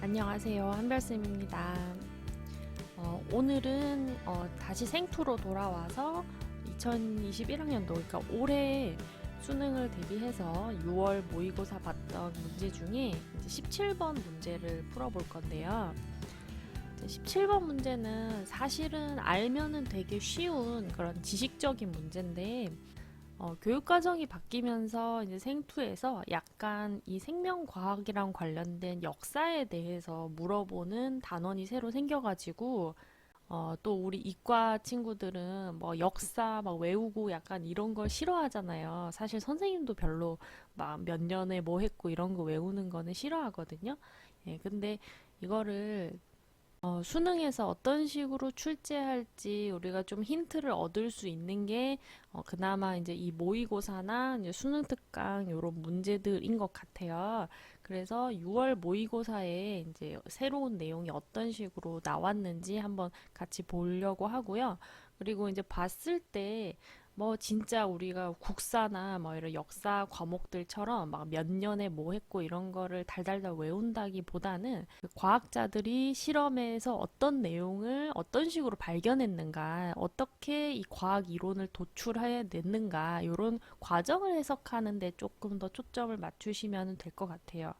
안녕하세요. 한별쌤입니다. 오늘은 다시 생투로 돌아와서 2021학년도, 그러니까 올해 수능을 대비해서 6월 모의고사 봤던 문제 중에 이제 17번 문제를 풀어볼 건데요. 17번 문제는 사실은 알면은 되게 쉬운 그런 지식적인 문제인데, 교육과정이 바뀌면서 이제 생투에서 약간 이 생명과학이랑 관련된 역사에 대해서 물어보는 단원이 새로 생겨가지고, 또 우리 이과 친구들은 뭐 역사 막 외우고 약간 이런 걸 싫어하잖아요. 사실 선생님도 별로 막 몇 년에 뭐 했고 이런 거 외우는 거는 싫어하거든요. 예, 근데 이거를 수능에서 어떤 식으로 출제할지 우리가 좀 힌트를 얻을 수 있는 게 그나마 이제 이 모의고사나 이제 수능 특강 이런 문제들인 것 같아요. 그래서 6월 모의고사에 이제 새로운 내용이 어떤 식으로 나왔는지 한번 같이 보려고 하고요. 그리고 이제 봤을 때 뭐 진짜 우리가 국사나 뭐 이런 역사 과목들처럼 막 몇 년에 뭐 했고 이런 거를 달달달 외운다기보다는 그 과학자들이 실험에서 어떤 내용을 어떤 식으로 발견했는가, 어떻게 이 과학 이론을 도출해 냈는가, 이런 과정을 해석하는 데 조금 더 초점을 맞추시면 될 것 같아요.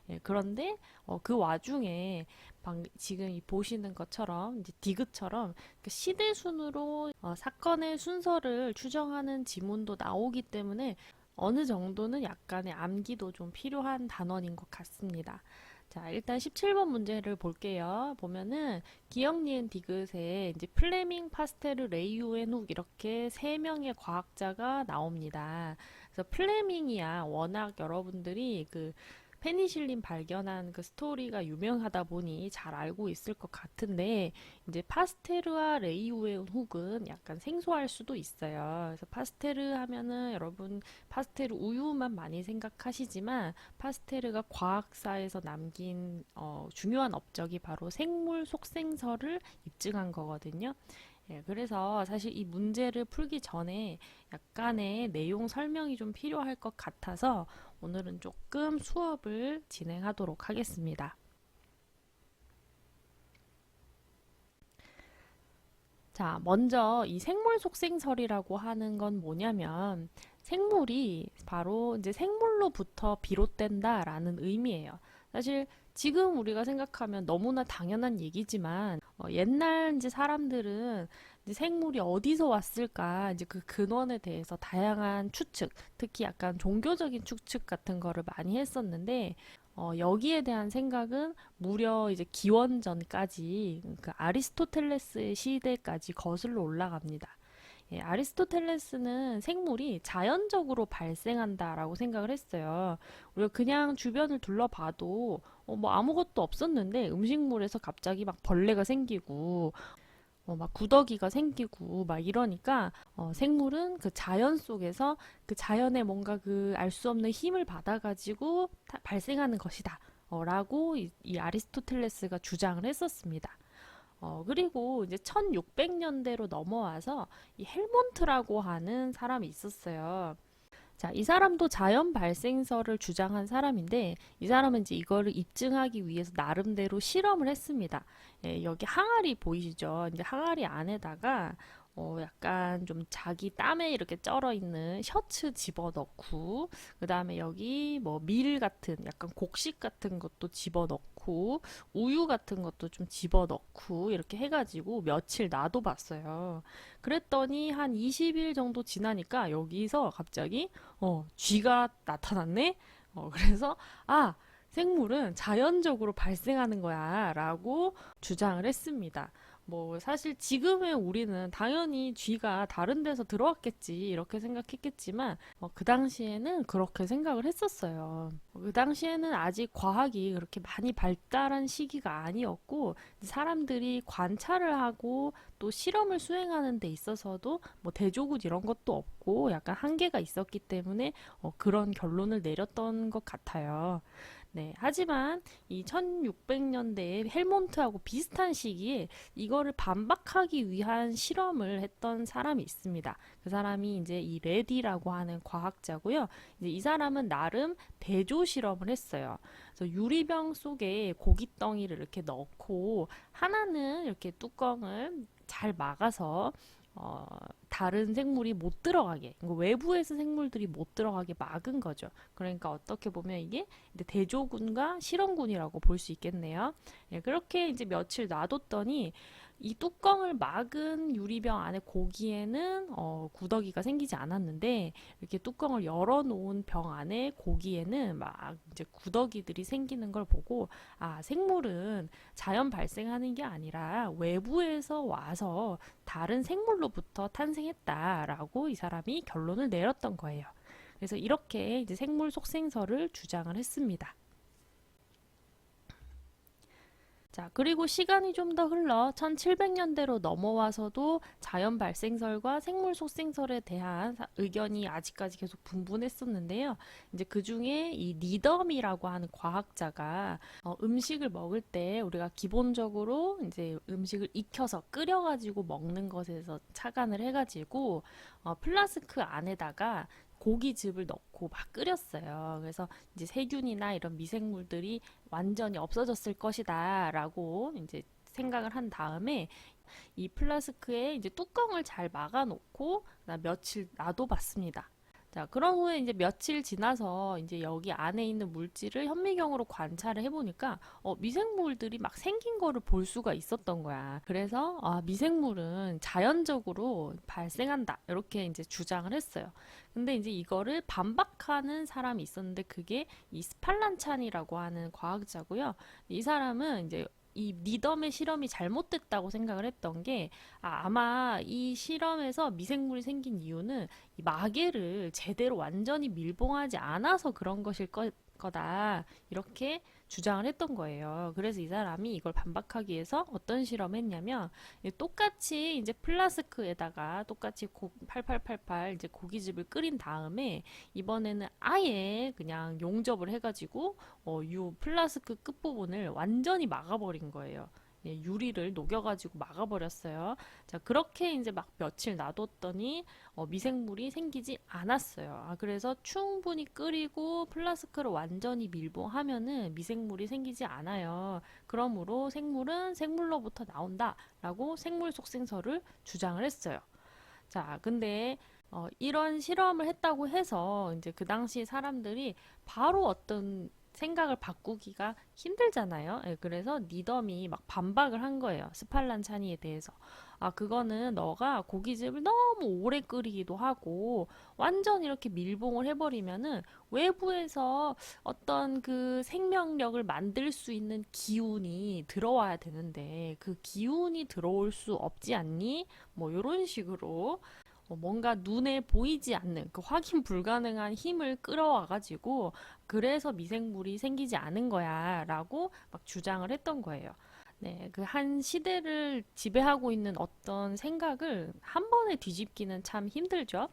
예, 그런데 그 와중에 지금 보시는 것처럼 이제 디귿처럼 그 시대 순으로 사건의 순서를 추정하는 지문도 나오기 때문에 어느 정도는 약간의 암기도 좀 필요한 단원인 것 같습니다. 자, 일단 17번 문제를 볼게요. 보면은 기억, 니은, 디귿에 이제 플레밍, 파스테르, 레이우엔훅 이렇게 세 명의 과학자가 나옵니다. 그래서 플레밍이야 워낙 여러분들이 그 페니실린 발견한 그 스토리가 유명하다 보니 잘 알고 있을 것 같은데, 이제 파스테르와 레이우의 훅은 약간 생소할 수도 있어요. 그래서 파스테르 하면은 여러분 파스테르 우유만 많이 생각하시지만, 파스테르가 과학사에서 남긴 중요한 업적이 바로 생물 속생설을 입증한 거거든요. 예, 그래서 사실 이 문제를 풀기 전에 약간의 내용 설명이 좀 필요할 것 같아서 오늘은 조금 수업을 진행하도록 하겠습니다. 자, 먼저 이 생물 속생설이라고 하는 건 뭐냐면 생물이 바로 이제 생물로부터 비롯된다라는 의미예요. 사실 지금 우리가 생각하면 너무나 당연한 얘기지만 옛날 이제 사람들은 이제 생물이 어디서 왔을까 이제 그 근원에 대해서 다양한 추측, 특히 약간 종교적인 추측 같은 거를 많이 했었는데 여기에 대한 생각은 무려 이제 기원전까지 그 아리스토텔레스의 시대까지 거슬러 올라갑니다. 예, 아리스토텔레스는 생물이 자연적으로 발생한다라고 생각을 했어요. 우리가 그냥 주변을 둘러봐도 뭐 아무것도 없었는데 음식물에서 갑자기 막 벌레가 생기고 막 구더기가 생기고 막 이러니까 생물은 그 자연 속에서 그 자연의 뭔가 그 알 수 없는 힘을 받아가지고 발생하는 것이다. 라고 이 아리스토텔레스가 주장을 했었습니다. 그리고 이제 1600년대로 넘어와서 이 헬몬트라고 하는 사람이 있었어요. 자, 이 사람도 자연 발생설을 주장한 사람인데 이 사람은 이제 이거를 입증하기 위해서 나름대로 실험을 했습니다. 예, 여기 항아리 보이시죠? 이제 항아리 안에다가 약간 좀 자기 땀에 이렇게 쩔어 있는 셔츠 집어넣고, 그 다음에 여기 뭐 밀 같은 약간 곡식 같은 것도 집어넣고, 우유 같은 것도 좀 집어넣고, 이렇게 해가지고 며칠 놔둬봤어요. 그랬더니 한 20일 정도 지나니까 여기서 갑자기 쥐가 나타났네? 그래서 아, 생물은 자연적으로 발생하는 거야 라고 주장을 했습니다. 뭐 사실 지금의 우리는 당연히 쥐가 다른 데서 들어왔겠지 이렇게 생각했겠지만 그 당시에는 그렇게 생각을 했었어요. 그 당시에는 아직 과학이 그렇게 많이 발달한 시기가 아니었고 사람들이 관찰을 하고 또 실험을 수행하는 데 있어서도 뭐 대조군 이런 것도 없고 약간 한계가 있었기 때문에 그런 결론을 내렸던 것 같아요. 네, 하지만 이 1600년대에 헬몬트하고 비슷한 시기에 이거를 반박하기 위한 실험을 했던 사람이 있습니다. 그 사람이 이제 이 레디라고 하는 과학자고요. 이제 이 사람은 나름 대조 실험을 했어요. 그래서 유리병 속에 고깃덩이를 이렇게 넣고 하나는 이렇게 뚜껑을 잘 막아서 어, 다른 생물이 못 들어가게, 외부에서 생물들이 못 들어가게 막은 거죠. 그러니까 어떻게 보면 이게 이제 대조군과 실험군이라고 볼 수 있겠네요. 예, 그렇게 이제 며칠 놔뒀더니 이 뚜껑을 막은 유리병 안에 고기에는 구더기가 생기지 않았는데 이렇게 뚜껑을 열어놓은 병 안에 고기에는 막 이제 구더기들이 생기는 걸 보고 아, 생물은 자연 발생하는 게 아니라 외부에서 와서 다른 생물로부터 탄생했다라고 이 사람이 결론을 내렸던 거예요. 그래서 이렇게 이제 생물 속생설을 주장을 했습니다. 자, 그리고 시간이 좀 더 흘러 1700년대로 넘어와서도 자연 발생설과 생물 속생설에 대한 의견이 아직까지 계속 분분했었는데요. 이제 그 중에 이 니덤이라고 하는 과학자가 음식을 먹을 때 우리가 기본적으로 이제 음식을 익혀서 끓여가지고 먹는 것에서 착안을 해가지고 플라스크 안에다가 고기즙을 넣고 막 끓였어요. 그래서 이제 세균이나 이런 미생물들이 완전히 없어졌을 것이다 라고 이제 생각을 한 다음에 이 플라스크에 이제 뚜껑을 잘 막아놓고 며칠 놔둬봤습니다. 자, 그런 후에 이제 며칠 지나서 이제 여기 안에 있는 물질을 현미경으로 관찰을 해보니까 미생물들이 막 생긴 거를 볼 수가 있었던 거야. 그래서 미생물은 자연적으로 발생한다 이렇게 이제 주장을 했어요. 근데 이제 이거를 반박하는 사람이 있었는데 그게 이 스팔란찬이라고 하는 과학자고요. 이 사람은 이제 이 니덤의 실험이 잘못됐다고 생각을 했던 게 아마 이 실험에서 미생물이 생긴 이유는 이 마개를 제대로 완전히 밀봉하지 않아서 그런 것일 거다 이렇게 주장을 했던 거예요. 그래서 이 사람이 이걸 반박하기 위해서 어떤 실험을 했냐면 똑같이 이제 플라스크에다가 똑같이 8888 이제 고기즙을 끓인 다음에 이번에는 아예 그냥 용접을 해가지고 유 플라스크 끝부분을 완전히 막아버린 거예요. 예, 유리를 녹여가지고 막아버렸어요. 자, 그렇게 이제 막 며칠 놔뒀더니 미생물이 생기지 않았어요. 그래서 충분히 끓이고 플라스크를 완전히 밀봉하면은 미생물이 생기지 않아요. 그러므로 생물은 생물로부터 나온다라고 생물 속생설을 주장을 했어요. 자, 근데 이런 실험을 했다고 해서 이제 그 당시 사람들이 바로 어떤 생각을 바꾸기가 힘들잖아요. 예, 그래서 니덤이 막 반박을 한 거예요. 스팔란차니에 대해서. 그거는 너가 고깃집을 너무 오래 끓이기도 하고 완전 이렇게 밀봉을 해버리면은 외부에서 어떤 그 생명력을 만들 수 있는 기운이 들어와야 되는데 그 기운이 들어올 수 없지 않니? 뭐 이런 식으로 뭔가 눈에 보이지 않는 그 확인 불가능한 힘을 끌어와가지고 그래서 미생물이 생기지 않은 거야 라고 막 주장을 했던 거예요. 네, 그 한 시대를 지배하고 있는 어떤 생각을 한 번에 뒤집기는 참 힘들죠.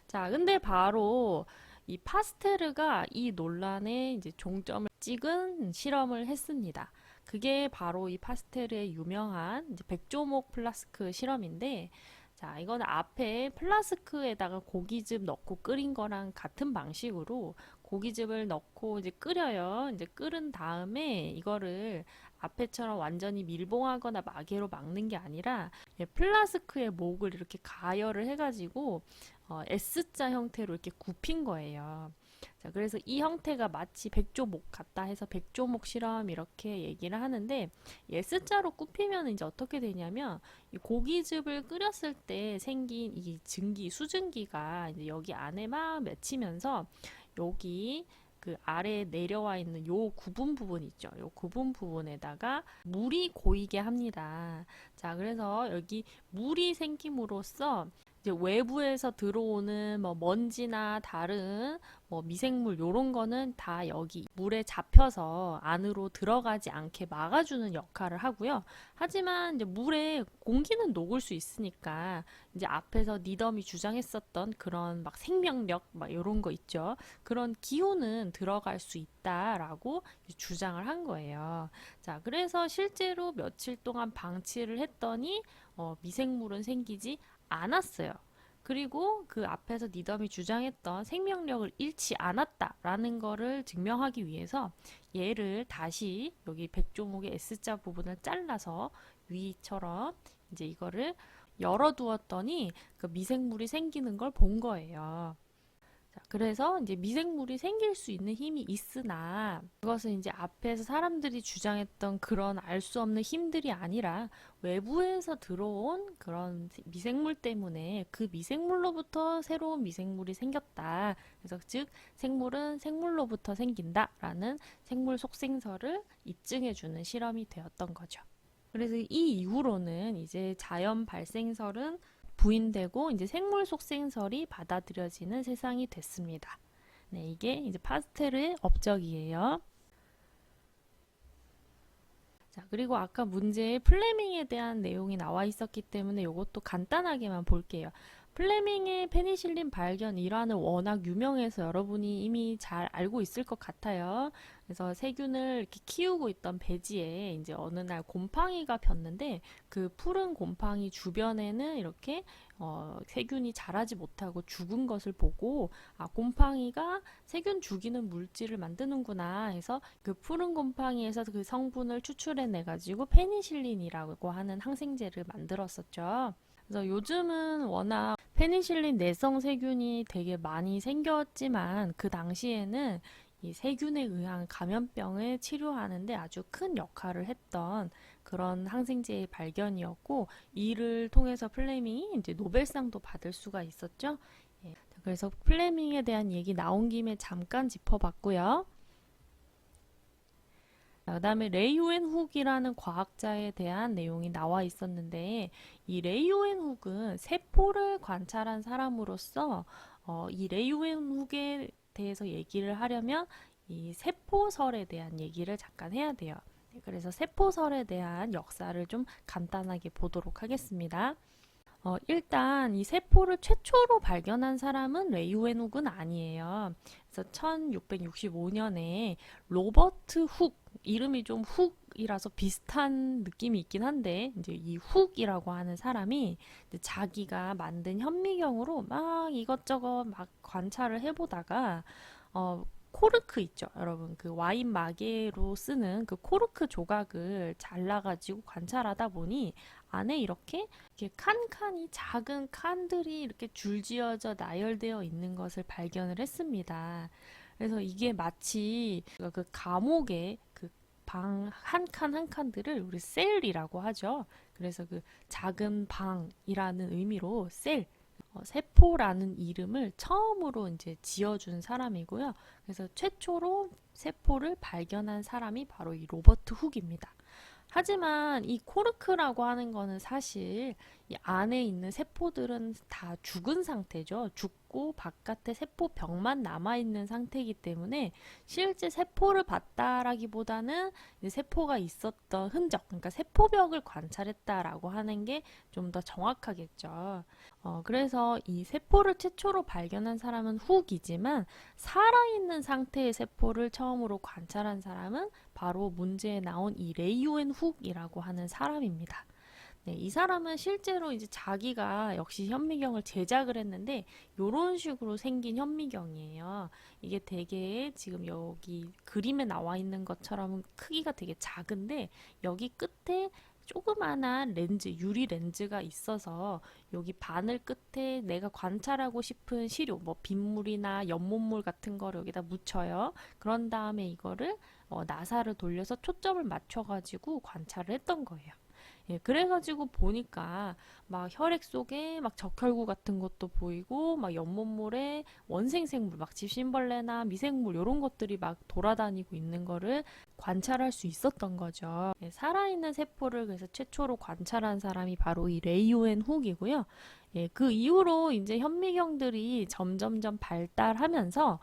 자, 근데 바로 이 파스테르가 이 논란에 이제 종점을 찍은 실험을 했습니다. 그게 바로 이 파스테르의 유명한 이제 백조목 플라스크 실험인데, 자, 이건 앞에 플라스크에다가 고기즙 넣고 끓인 거랑 같은 방식으로 고기즙을 넣고 이제 끓여요. 이제 끓은 다음에 이거를 앞에처럼 완전히 밀봉하거나 마개로 막는 게 아니라 플라스크의 목을 이렇게 가열을 해가지고 S자 형태로 이렇게 굽힌 거예요. 자, 그래서 이 형태가 마치 백조목 같다 해서 백조목 실험 이렇게 얘기를 하는데 S자로 굽히면 이제 어떻게 되냐면 이 고기즙을 끓였을 때 생긴 이 증기, 수증기가 이제 여기 안에 막 맺히면서 여기 그 아래에 내려와 있는 요 구분 부분 있죠. 요 구분 부분에다가 물이 고이게 합니다. 자, 그래서 여기 물이 생김으로써 이제 외부에서 들어오는 뭐 먼지나 다른 뭐 미생물 요런 거는 다 여기 물에 잡혀서 안으로 들어가지 않게 막아주는 역할을 하고요. 하지만 이제 물에 공기는 녹을 수 있으니까 이제 앞에서 니덤이 주장했었던 그런 막 생명력 막 요런 거 있죠. 그런 기후는 들어갈 수 있다라고 주장을 한 거예요. 자, 그래서 실제로 며칠 동안 방치를 했더니 미생물은 생기지 않았어요. 그리고 그 앞에서 니덤이 주장했던 생명력을 잃지 않았다라는 거를 증명하기 위해서 얘를 다시 여기 백조목의 S자 부분을 잘라서 위처럼 이제 이거를 열어두었더니 그 미생물이 생기는 걸 본 거예요. 자, 그래서 이제 미생물이 생길 수 있는 힘이 있으나 그것은 이제 앞에서 사람들이 주장했던 그런 알 수 없는 힘들이 아니라 외부에서 들어온 그런 미생물 때문에 그 미생물로부터 새로운 미생물이 생겼다. 그래서 즉 생물은 생물로부터 생긴다라는 생물 속생설을 입증해주는 실험이 되었던 거죠. 그래서 이 이후로는 이제 자연 발생설은 부인되고 이제 생물 속생설이 받아들여지는 세상이 됐습니다. 네, 이게 이제 파스텔의 업적이에요. 자, 그리고 아까 문제에 플레밍에 대한 내용이 나와 있었기 때문에 이것도 간단하게만 볼게요. 플레밍의 페니실린 발견 일화는 워낙 유명해서 여러분이 이미 잘 알고 있을 것 같아요. 그래서 세균을 이렇게 키우고 있던 배지에 이제 어느 날 곰팡이가 폈는데 그 푸른 곰팡이 주변에는 이렇게 세균이 자라지 못하고 죽은 것을 보고 곰팡이가 세균 죽이는 물질을 만드는구나 해서 그 푸른 곰팡이에서 그 성분을 추출해내 가지고 페니실린이라고 하는 항생제를 만들었었죠. 그래서 요즘은 워낙 페니실린 내성 세균이 되게 많이 생겼지만 그 당시에는 이 세균에 의한 감염병을 치료하는데 아주 큰 역할을 했던 그런 항생제의 발견이었고 이를 통해서 플레밍이 이제 노벨상도 받을 수가 있었죠. 예. 그래서 플레밍에 대한 얘기 나온 김에 잠깐 짚어봤고요. 그 다음에 레이오엔 훅이라는 과학자에 대한 내용이 나와 있었는데 이 레이오엔 훅은 세포를 관찰한 사람으로서 이 레이오엔 훅에 대해서 얘기를 하려면 이 세포설에 대한 얘기를 잠깐 해야 돼요. 그래서 세포설에 대한 역사를 좀 간단하게 보도록 하겠습니다. 일단 이 세포를 최초로 발견한 사람은 레이오엔 훅은 아니에요. 그래서 1665년에 로버트 훅, 이름이 좀 훅이라서 비슷한 느낌이 있긴 한데 이제 이 훅이라고 하는 사람이 이제 자기가 만든 현미경으로 막 이것저것 막 관찰을 해보다가 코르크 있죠, 여러분. 그 와인 마개로 쓰는 그 코르크 조각을 잘라가지고 관찰하다 보니 안에 이렇게 칸칸이 작은 칸들이 이렇게 줄지어져 나열되어 있는 것을 발견을 했습니다. 그래서 이게 마치 그 감옥의 그 방 한 칸 한 칸들을 우리 셀이라고 하죠. 그래서 그 작은 방이라는 의미로 셀, 세포라는 이름을 처음으로 이제 지어준 사람이고요. 그래서 최초로 세포를 발견한 사람이 바로 이 로버트 훅입니다. 하지만 이 코르크라고 하는 거는 사실 이 안에 있는 세포들은 다 죽은 상태죠. 죽고 바깥에 세포벽만 남아있는 상태이기 때문에 실제 세포를 봤다라기보다는 이제 세포가 있었던 흔적, 그러니까 세포벽을 관찰했다라고 하는 게 좀 더 정확하겠죠. 그래서 이 세포를 최초로 발견한 사람은 훅이지만 살아있는 상태의 세포를 처음으로 관찰한 사람은 바로 문제에 나온 이 레이오엔 훅이라고 하는 사람입니다. 네, 이 사람은 실제로 이제 자기가 역시 현미경을 제작을 했는데 이런 식으로 생긴 현미경이에요. 이게 되게 지금 여기 그림에 나와 있는 것처럼 크기가 되게 작은데 여기 끝에 조그만한 렌즈, 유리 렌즈가 있어서 여기 바늘 끝에 내가 관찰하고 싶은 시료, 뭐 빗물이나 연못물 같은 거를 여기다 묻혀요. 그런 다음에 이거를 나사를 돌려서 초점을 맞춰가지고 관찰을 했던 거예요. 예, 그래가지고 보니까 막 혈액 속에 막 적혈구 같은 것도 보이고 막 연못물에 원생생물 막 집신벌레나 미생물 이런 것들이 막 돌아다니고 있는 거를 관찰할 수 있었던 거죠. 예, 살아있는 세포를 그래서 최초로 관찰한 사람이 바로 이 레이오엔 훅이고요. 예, 그 이후로 이제 현미경들이 점점점 발달하면서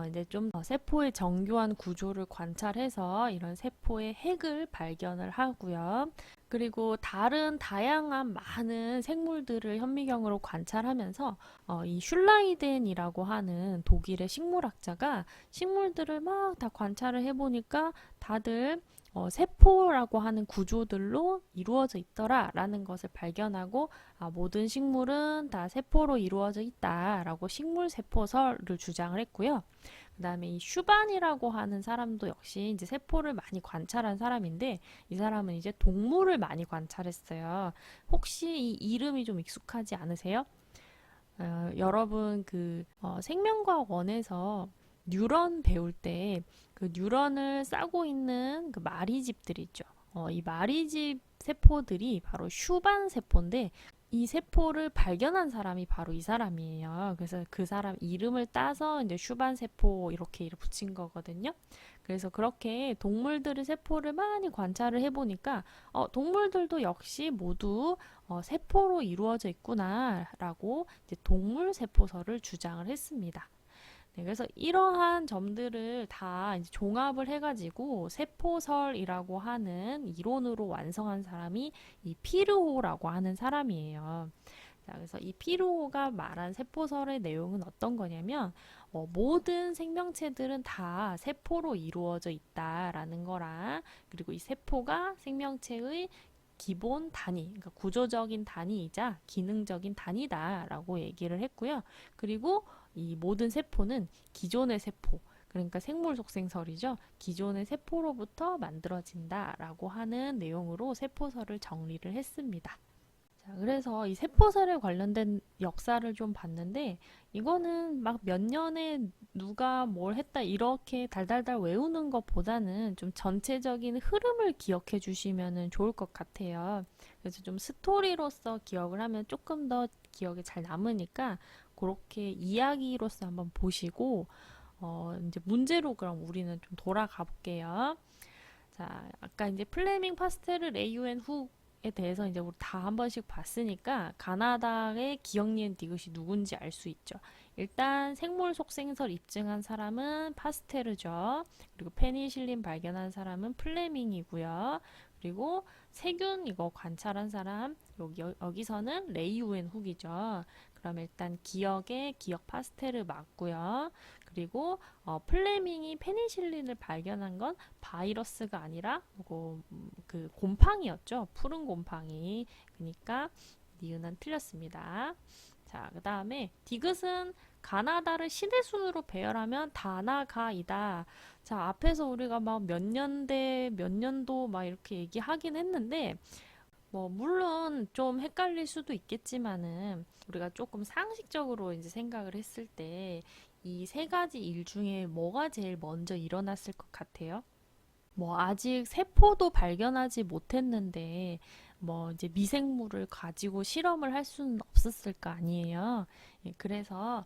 이제 좀 세포의 정교한 구조를 관찰해서 이런 세포의 핵을 발견을 하고요. 그리고 다른 다양한 많은 생물들을 현미경으로 관찰하면서 이 슐라이덴이라고 하는 독일의 식물학자가 식물들을 막 다 관찰을 해보니까 다들 세포라고 하는 구조들로 이루어져 있더라라는 것을 발견하고 모든 식물은 다 세포로 이루어져 있다라고 식물 세포설을 주장을 했고요. 그 다음에 이 슈반이라고 하는 사람도 역시 이제 세포를 많이 관찰한 사람인데 이 사람은 이제 동물을 많이 관찰했어요. 혹시 이 이름이 좀 익숙하지 않으세요? 여러분 생명과학 원에서 뉴런 배울 때 그 뉴런을 싸고 있는 그 마리집들 있죠. 이 마리집 세포들이 바로 슈반 세포인데 이 세포를 발견한 사람이 바로 이 사람이에요. 그래서 그 사람 이름을 따서 이제 슈반 세포 이렇게 붙인 거거든요. 그래서 그렇게 동물들의 세포를 많이 관찰을 해보니까 동물들도 역시 모두 세포로 이루어져 있구나라고 이제 동물 세포설을 주장을 했습니다. 네, 그래서 이러한 점들을 다 이제 종합을 해가지고 세포설이라고 하는 이론으로 완성한 사람이 이 피르호라고 하는 사람이에요. 자, 그래서 이 피르호가 말한 세포설의 내용은 어떤 거냐면 모든 생명체들은 다 세포로 이루어져 있다라는 거랑 그리고 이 세포가 생명체의 기본 단위, 그러니까 구조적인 단위이자 기능적인 단위다라고 얘기를 했고요. 그리고 이 모든 세포는 기존의 세포, 그러니까 생물 속생설이죠. 기존의 세포로부터 만들어진다라고 하는 내용으로 세포설을 정리를 했습니다. 자, 그래서 이 세포설에 관련된 역사를 좀 봤는데 이거는 막 몇 년에 누가 뭘 했다 이렇게 달달달 외우는 것보다는 좀 전체적인 흐름을 기억해 주시면 좋을 것 같아요. 그래서 좀 스토리로서 기억을 하면 조금 더 기억에 잘 남으니까 그렇게 이야기로서 한번 보시고 이제 문제로 그럼 우리는 좀 돌아가 볼게요. 자, 아까 이제 플레밍 파스테르 레이유엔 훅에 대해서 이제 우리 다 한 번씩 봤으니까 가나다의 기억니은 디귿이 누군지 알 수 있죠. 일단 생물 속생설 입증한 사람은 파스테르죠. 그리고 페니실린 발견한 사람은 플레밍이고요. 그리고 세균 이거 관찰한 사람 여기서는 레이우엔 훅이죠. 그럼 일단 기억 파스테르 맞고요. 그리고 플레밍이 페니실린을 발견한 건 바이러스가 아니라 그 곰팡이였죠. 푸른 곰팡이. 그러니까 니은은 틀렸습니다. 자, 그 다음에 디귿은 가나다를 시대순으로 배열하면 다나가이다. 자, 앞에서 우리가 막 몇 년대, 몇 년도 막 이렇게 얘기하긴 했는데, 뭐, 물론 좀 헷갈릴 수도 있겠지만은, 우리가 조금 상식적으로 이제 생각을 했을 때, 이 세 가지 일 중에 뭐가 제일 먼저 일어났을 것 같아요? 뭐, 아직 세포도 발견하지 못했는데, 뭐, 이제 미생물을 가지고 실험을 할 수는 없었을 거 아니에요. 예, 그래서,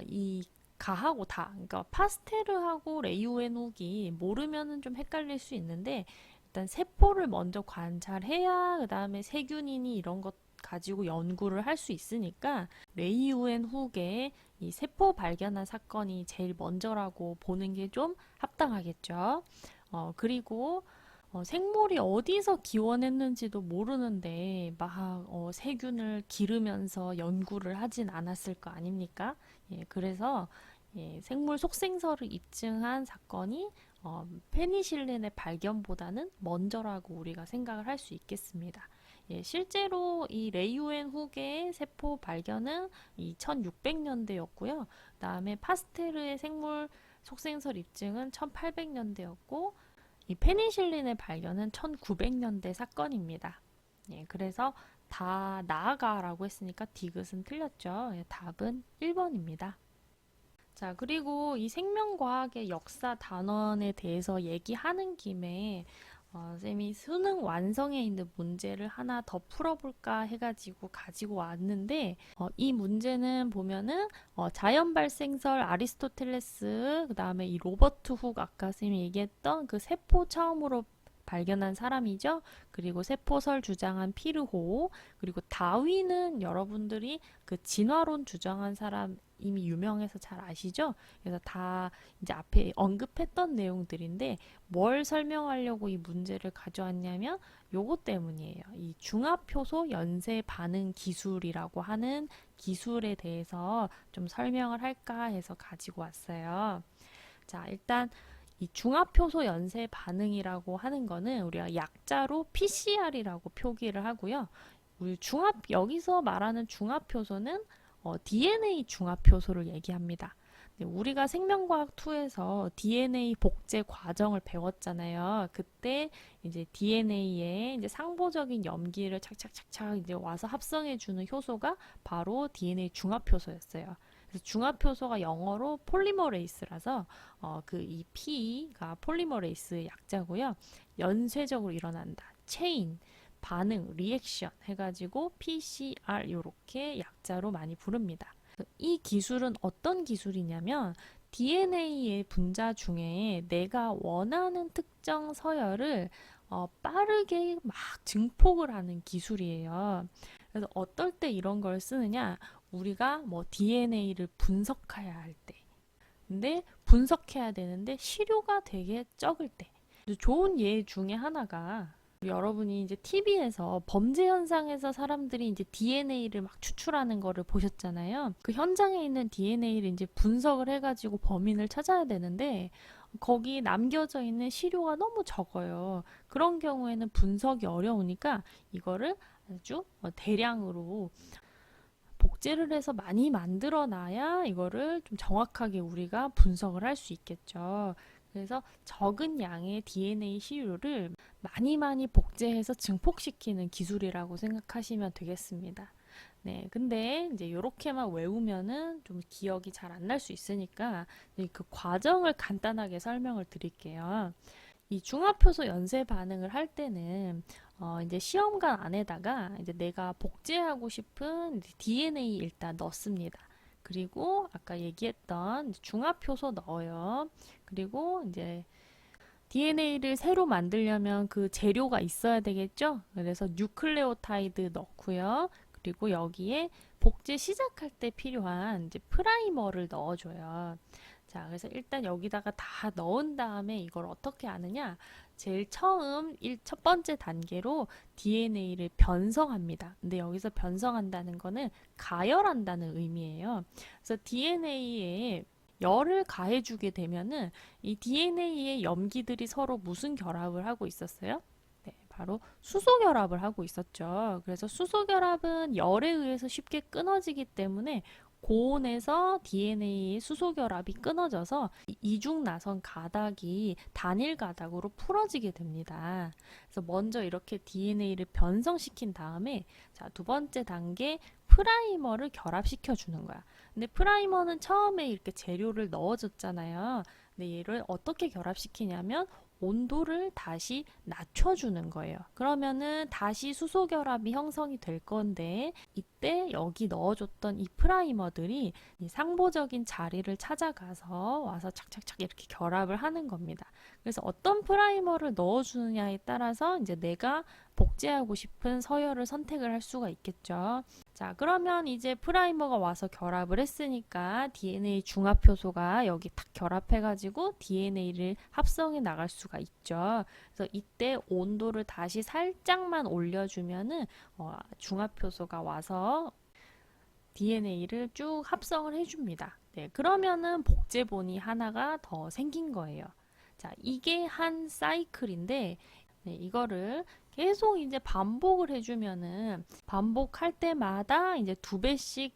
이 가하고 다, 그러니까 파스테르하고 레이우엔훅이 모르면은 좀 헷갈릴 수 있는데, 일단 세포를 먼저 관찰해야 그 다음에 세균이니 이런 것 가지고 연구를 할 수 있으니까 레이우엔훅의 이 세포 발견한 사건이 제일 먼저라고 보는 게 좀 합당하겠죠. 그리고 생물이 어디서 기원했는지도 모르는데 막 세균을 기르면서 연구를 하진 않았을 거 아닙니까? 예, 그래서 생물 속생설을 입증한 사건이 페니실린의 발견보다는 먼저라고 우리가 생각을 할 수 있겠습니다. 예, 실제로 이 레이우엔 훅의 세포 발견은 이 1600년대였고요. 그 다음에 파스테르의 생물 속생설 입증은 1800년대였고 이 페니실린의 발견은 1900년대 사건입니다. 예, 그래서 다 나아가라고 했으니까 디귿은 틀렸죠. 예, 답은 1번입니다. 자, 그리고 이 생명과학의 역사 단원에 대해서 얘기하는 김에 쌤이 수능 완성에 있는 문제를 하나 더 풀어볼까 해가지고 가지고 왔는데, 이 문제는 보면은, 자연 발생설 아리스토텔레스, 그 다음에 이 로버트 훅, 아까 쌤이 얘기했던 그 세포 처음으로 발견한 사람이죠. 그리고 세포설 주장한 피르호, 그리고 다윈은 여러분들이 그 진화론 주장한 사람 이미 유명해서 잘 아시죠? 그래서 다 이제 앞에 언급했던 내용들인데, 뭘 설명하려고 이 문제를 가져왔냐면 요것 때문이에요. 이 중합효소 연쇄 반응 기술이라고 하는 기술에 대해서 좀 설명을 할까 해서 가지고 왔어요. 자, 일단 이 중합효소 연쇄 반응이라고 하는 거는 우리가 약자로 PCR이라고 표기를 하고요. 우리 여기서 말하는 중합효소는 DNA 중합효소를 얘기합니다. 네, 우리가 생명과학 2에서 DNA 복제 과정을 배웠잖아요. 그때 이제 DNA에 이제 상보적인 염기를 착착착착 이제 와서 합성해주는 효소가 바로 DNA 중합효소였어요. 그래서 중합효소가 영어로 폴리머레이스라서 그 이 P가 폴리머레이스의 약자고요. 연쇄적으로 일어난다. 체인, 반응, 리액션 해가지고 PCR 요렇게 약자로 많이 부릅니다. 이 기술은 어떤 기술이냐면 DNA의 분자 중에 내가 원하는 특정 서열을 빠르게 막 증폭을 하는 기술이에요. 그래서 어떨 때 이런 걸 쓰느냐? 우리가 뭐 DNA를 분석해야 할 때. 근데 분석해야 되는데 시료가 되게 적을 때. 좋은 예 중에 하나가 여러분이 이제 TV에서 범죄 현상에서 사람들이 이제 DNA를 막 추출하는 거를 보셨잖아요. 그 현장에 있는 DNA를 이제 분석을 해가지고 범인을 찾아야 되는데 거기 남겨져 있는 시료가 너무 적어요. 그런 경우에는 분석이 어려우니까 이거를 아주 대량으로 복제를 해서 많이 만들어 놔야 이거를 좀 정확하게 우리가 분석을 할 수 있겠죠. 그래서 적은 양의 DNA 시료를 많이 복제해서 증폭시키는 기술이라고 생각하시면 되겠습니다. 네, 근데 이제 이렇게만 외우면은 좀 기억이 잘 안 날 수 있으니까 그 과정을 간단하게 설명을 드릴게요. 이 중합효소 연쇄 반응을 할 때는 이제 시험관 안에다가 이제 내가 복제하고 싶은 DNA 일단 넣습니다. 그리고 아까 얘기했던 중합효소 넣어요. 그리고 이제 DNA를 새로 만들려면 그 재료가 있어야 되겠죠? 그래서 뉴클레오타이드 넣고요. 그리고 여기에 복제 시작할 때 필요한 이제 프라이머를 넣어줘요. 자, 그래서 일단 여기다가 다 넣은 다음에 이걸 어떻게 하느냐? 제일 처음 첫 번째 단계로 DNA를 변성합니다. 근데 여기서 변성한다는 거는 가열한다는 의미예요. 그래서 DNA에 열을 가해주게 되면은 이 DNA의 염기들이 서로 무슨 결합을 하고 있었어요? 네, 바로 수소 결합을 하고 있었죠. 그래서 수소 결합은 열에 의해서 쉽게 끊어지기 때문에 고온에서 DNA의 수소 결합이 끊어져서 이중 나선 가닥이 단일 가닥으로 풀어지게 됩니다. 그래서 먼저 이렇게 DNA를 변성시킨 다음에 자, 두 번째 단계 프라이머를 결합시켜 주는 거야. 근데 프라이머는 처음에 이렇게 재료를 넣어줬잖아요. 근데 얘를 어떻게 결합시키냐면 온도를 다시 낮춰주는 거예요. 그러면은 다시 수소 결합이 형성이 될 건데 이때 여기 넣어줬던 이 프라이머들이 이 상보적인 자리를 찾아가서 와서 착착착 이렇게 결합을 하는 겁니다. 그래서 어떤 프라이머를 넣어주느냐에 따라서 이제 내가 복제하고 싶은 서열을 선택을 할 수가 있겠죠. 자, 그러면 이제 프라이머가 와서 결합을 했으니까 DNA 중합효소가 여기 탁 결합해가지고 DNA를 합성해 나갈 수가 있죠. 그래서 이때 온도를 다시 살짝만 올려주면은 중합효소가 와서 DNA를 쭉 합성을 해줍니다. 네, 그러면은 복제본이 하나가 더 생긴 거예요. 자, 이게 한 사이클인데 네, 이거를 계속 이제 반복을 해주면은 반복할 때마다 이제 두 배씩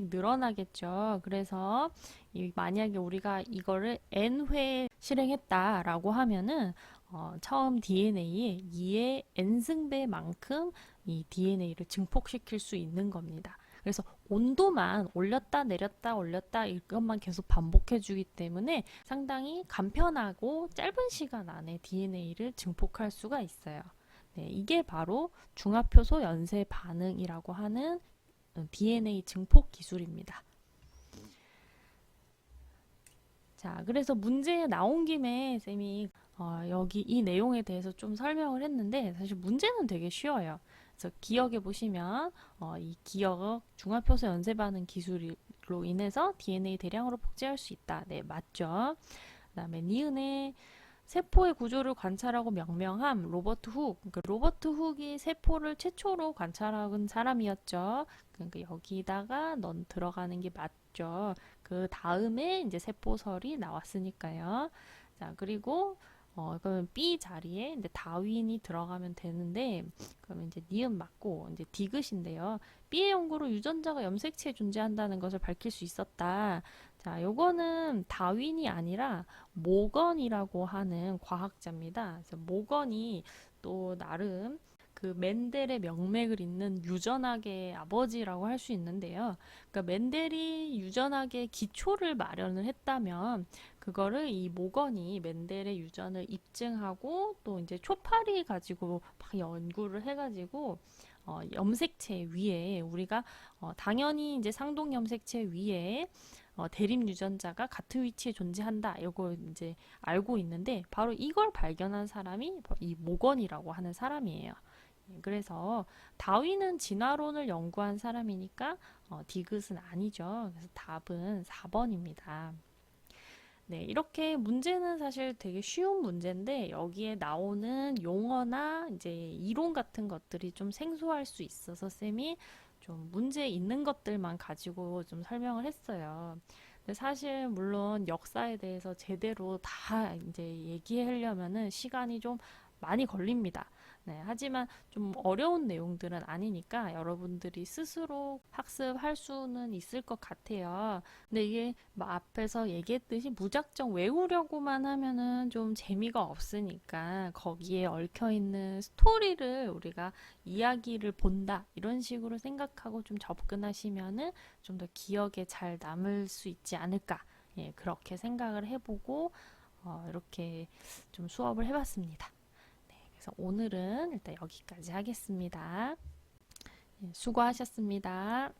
늘어나겠죠. 그래서 만약에 우리가 이거를 n회 실행했다라고 하면은 처음 DNA에 2의 n승배만큼 이 DNA를 증폭시킬 수 있는 겁니다. 그래서 온도만 올렸다 내렸다 올렸다 이것만 계속 반복해 주기 때문에 상당히 간편하고 짧은 시간 안에 DNA를 증폭할 수가 있어요. 네, 이게 바로 중화효소 연쇄 반응이라고 하는 DNA 증폭 기술입니다. 자, 그래서 문제에 나온 김에 쌤이 여기 이 내용에 대해서 좀 설명을 했는데 사실 문제는 되게 쉬워요. 그래서 기억해 보시면 이 기억 중화효소 연쇄 반응 기술로 인해서 DNA 대량으로 복제할 수 있다. 네, 맞죠? 그다음에 니은의 세포의 구조를 관찰하고 명명함 로버트 훅. 그러니까 로버트 훅이 세포를 최초로 관찰한 사람이었죠. 그러니까 여기다가 넌 들어가는 게 맞죠. 그 다음에 이제 세포설이 나왔으니까요. 자, 그리고 그러면 B 자리에 이제 다윈이 들어가면 되는데, 그러면 이제 니은 맞고 이제 디귿인데요. B의 연구로 유전자가 염색체에 존재한다는 것을 밝힐 수 있었다. 자, 요거는 다윈이 아니라 모건이라고 하는 과학자입니다. 그래서 모건이 또 나름 그 멘델의 명맥을 잇는 유전학의 아버지라고 할 수 있는데요. 그러니까 멘델이 유전학의 기초를 마련을 했다면 그거를 이 모건이 멘델의 유전을 입증하고 또 이제 초파리 가지고 막 연구를 해가지고 염색체 위에 우리가 당연히 이제 상동 염색체 위에 대립 유전자가 같은 위치에 존재한다. 이거 이제 알고 있는데 바로 이걸 발견한 사람이 이 모건이라고 하는 사람이에요. 그래서 다윈은 진화론을 연구한 사람이니까 디귿은 아니죠. 그래서 답은 4번입니다. 네, 이렇게 문제는 사실 되게 쉬운 문제인데 여기에 나오는 용어나 이제 이론 같은 것들이 좀 생소할 수 있어서 쌤이 좀 문제 있는 것들만 가지고 좀 설명을 했어요. 근데 사실 물론 역사에 대해서 제대로 다 이제 얘기하려면은 시간이 좀 많이 걸립니다. 네, 하지만 좀 어려운 내용들은 아니니까 여러분들이 스스로 학습할 수는 있을 것 같아요. 근데 이게 뭐 앞에서 얘기했듯이 무작정 외우려고만 하면은 좀 재미가 없으니까 거기에 얽혀 있는 스토리를 우리가 이야기를 본다 이런 식으로 생각하고 좀 접근하시면은 좀 더 기억에 잘 남을 수 있지 않을까. 예, 그렇게 생각을 해보고 이렇게 좀 수업을 해봤습니다. 네, 그래서 오늘은 일단 여기까지 하겠습니다. 예, 수고하셨습니다.